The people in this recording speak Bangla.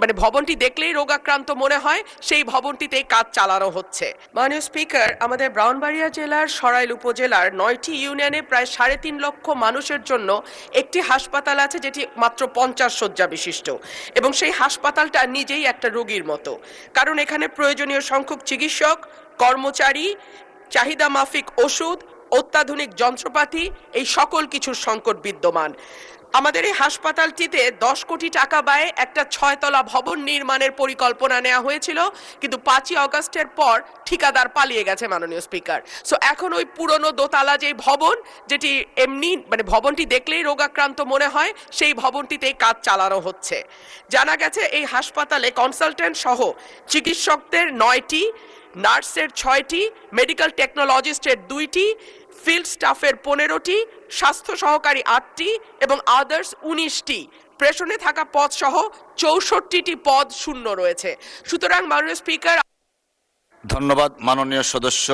মানে ভবনটি দেখলেই রোগাক্রান্ত মনে হয় সেই ভবনটিতেই কাজ চালানো হচ্ছে। মাননীয় স্পিকার, আমাদের ব্রাহ্মণবাড়িয়া জেলার সরাইল উপজেলার 9টি ইউনিয়নে প্রায় 3.5 লক্ষ মানুষের জন্য একটি হাসপাতাল আছে যেটি মাত্র 50 শয্যা বিশিষ্ট, এবং সেই হাসপাতালটা নিজেই একটা রোগীর মতো, কারণ এখানে প্রয়োজনীয় সংখ্যক চিকিৎসক, কর্মচারী, চাহিদা মাফিক ওষুধ, অত্যাধুনিক যন্ত্রপাতি, এই সকল কিছুর সংকট বিদ্যমান। আমাদের এই হাসপাতালটিতে 10 কোটি টাকা ব্যয়ে একটা 6তলা ভবন নির্মাণের পরিকল্পনা নেওয়া হয়েছিল, কিন্তু 5ই আগস্টের পর ঠিকাদার পালিয়ে গেছে মাননীয় স্পিকার। সো এখন ওই পুরনো দোতলা যে ভবন, যেটি এমনি মানে ভবনটি দেখলেই রোগাক্রান্ত মনে হয়, সেই ভবনটিতেই কাজ চালানো হচ্ছে। জানা গেছে এই হাসপাতালে কনসালটেন্ট সহ চিকিৎসকদের 9টি, নার্সের 6টি, মেডিকেল টেকনোলজিস্টের 2টি, ফিল্ড স্টাফের 15টি, স্বাস্থ্য সহকারী 8টি এবং আদার্স 19টি, প্রেষণে থাকা পদ সহ 64টি পদ শূন্য রয়েছে। সুতরাং মাননীয় স্পিকার, ধন্যবাদ মাননীয় সদস্য।